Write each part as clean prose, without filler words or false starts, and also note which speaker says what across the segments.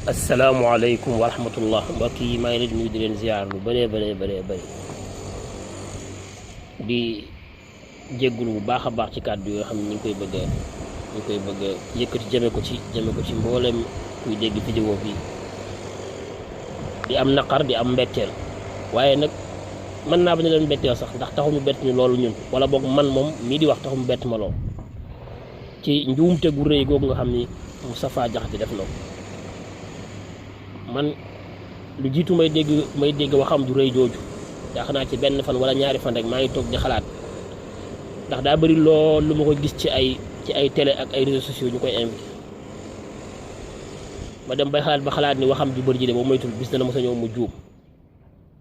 Speaker 1: asalaamualeykum wa rahmatullah mbokk yi maa ngi leen di nuyu di leen ziar lu bëree bëri di jéggulu bu baax a baax ci kàddu yoo xam ne ñu ngi koy bëgg a yëkkati jëme ko ci mboolem kuy dégg vidéo bi di am naqar di am mbetteel waaye nag mën naa bañ a leen mbetteel sax ndax taxu mu bett ñu loolu ñun wala boog man moom mii di wax taxu mu bett ma lool ci njuumte gu rëy googu nga xam ni Moustapha Diakhaté def na ko man lu jiitu may dégg waxam du rëy jooju daa naa ci benn fan wala ñaari fan rek maa ngi toog di xalaat ndax daa bëri lool lu ma ko gis ci ay télé ak ay réseaux sociaux ñu koy invité ma dem bay xalaat ni waxam ju bëri ji de boo moytul bis dana mos a ñëw mu juum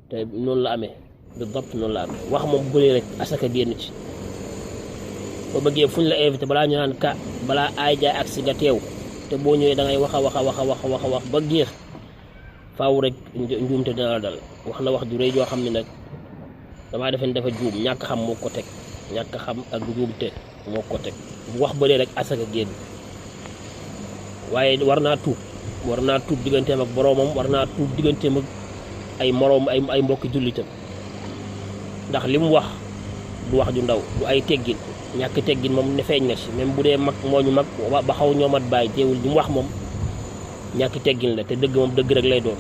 Speaker 1: te noonu la amee bi dapt noonu la amee wax moom bu bëree rek asaka génn ci boo bëggee fuñ la invité balaa ñu naan balaa aay jaay ak si nga teew te boo ñëwee da ngay wax ba géex faaw rek njuumte dina la dal wax na wax ju rëy joo xam ne nag damaa defe ne dafa juum ñàkk xam moo ko teg ñàkk xam ak njuumte moo ko teg bu wax bëree rek asaka génn waaye war naa tuub digganteem ak boroomam war naa tuub digganteem ak ay moroom ay mbokki jullitam ndax li mu wax du wax ju ndaw du ay teggin ñàkk teggin moom ne feeñ na si même bu dee mag moo ñu mag ba xaw ñoo mat bàyyi teewul li mu wax moom ñàkk teggin la te dëgg moom dëgg rek lay doon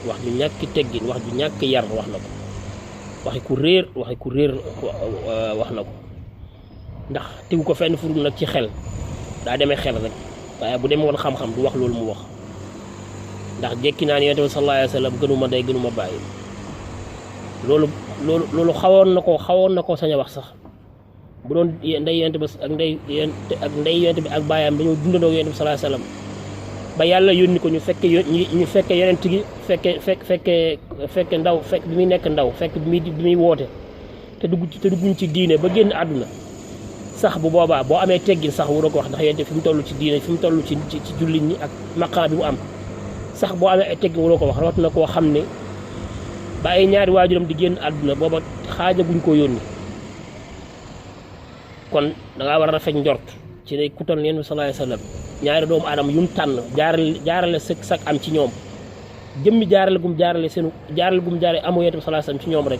Speaker 1: wax ju ñàkk teggin wax ju ñàkk yar wax na ko waxi ku réer wax na ko ndax tegu ko fenn furul nag ci xel daa demee xel rek waaye bu demee woon xam-xam du wax loolu mu wax ndax jekki naa ne yonent bi sallallahu alayhi wa sallam gënuma day gënuma bàyyi loolu xawoon na ko sañ a wax sax bu doon ndey yonent bi ak ndey yonent bi ak baayam dañoo dundandoo yonent bi sallallahu alayhi wa sallam ba yàlla yónni ko ñu fekke yonent gi fekke ndaw fekk bi muy nekk ndaw fekk bi muy woote te dugguñ ci diine ba génn àdduna sax bu boobaa boo amee teggin sax waroo ko wax ndax yonent fi mu toll ci diine fi mu toll ci jullit ñi ak maqaam bi mu am sax boo amee ay teggin waroo ko wax rawat na koo xam ne ba ay ñaari waajuram di génn àdduna booba xaajaguñ ko yónni kon dangaa war a rafet njort ci ne ku toll yonent bi sallallahu alayhi wa sallam ñaari doomu aadama yu mu tànn jaarale sak am ci ñoom jëmmi jaarale gum jaarale amu yonent bi sallallahu alayhi wa sallam ci ñoom rek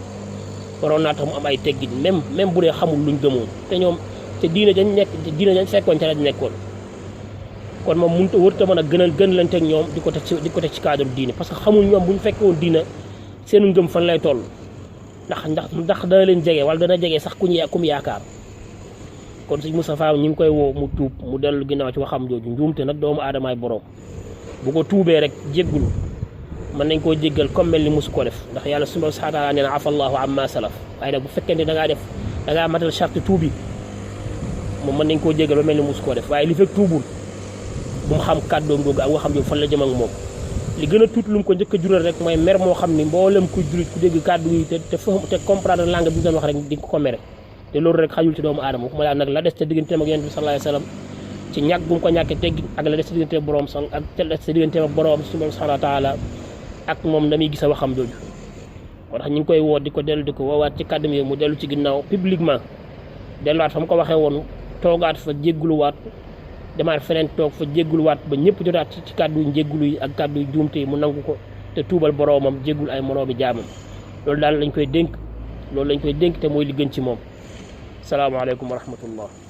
Speaker 1: waroon naa tax mu am ay teggin même bu dee xamul luñ gëmoon te ñoom te diine dañ fekkoon ca lañ nekkoon kon moom mënut a wërta mën a gën leen teg ñoom di ko teg ci cadre diine parce que xamul ñoom bu ñu fekkoon diine seenu ngëm fan lay toll ndax dana leen jege wala dana jege sax ku mu yaakaar kon Sëñ Moustapha ñu ngi koy woo mu tuub mu dellu ginnaaw ci waxam jooju njuumte nag doomu aadamaay borom bu ko tuubee rek jéggulu mën nañ koo jéggal comme mel ni mosu ko def ndax yàlla subhaanahu wa taala nee na afallahu amma salaf waaye nag bu fekkente da ngaa matal charte tuubi moom mën nañ koo jéggal ba mel ni mosu koo def waaye li fekk tuubul bu mu xam kàddoom googu ak waxam jooju fan la jëm ak moom li gën a tuut lu mu ko njëkk a jural rek mooy mer moo xam ni mboolem kuy jullit ku dégg kàddu yi te comprendre langue bi ñu doon wax rek di ko mere te loolu rek xajul ci doomu aadama waxuma laa nag la des ca digganteem ak yonent bi sallallahu alayhi wa sallam ci ñàkk bu mu ko ñàkkee teggin ak la des ca digganteem borom ak la des ca digganteem ak borom subhanahu wa taala ak moom na muy gis a waxam jooju moo tax ñu ngi koy woo di ko woowaat ci kàddu yi mu dellu ci ginnaaw publiquement delluwaat fa mu ko waxee woon toogaat fa jégguluwaat demaat feneen toog fa jégguluwaat ba ñëpp jotaat ci kàddu yu jéggulu yi ak kàddu yu juumte yi mu nangu ko te tuubal boromam jéggul ay moroomi jaamam loolu daal lañ koy dénk te mooy li gën ci moom salaamaaleykum wa rahmatullah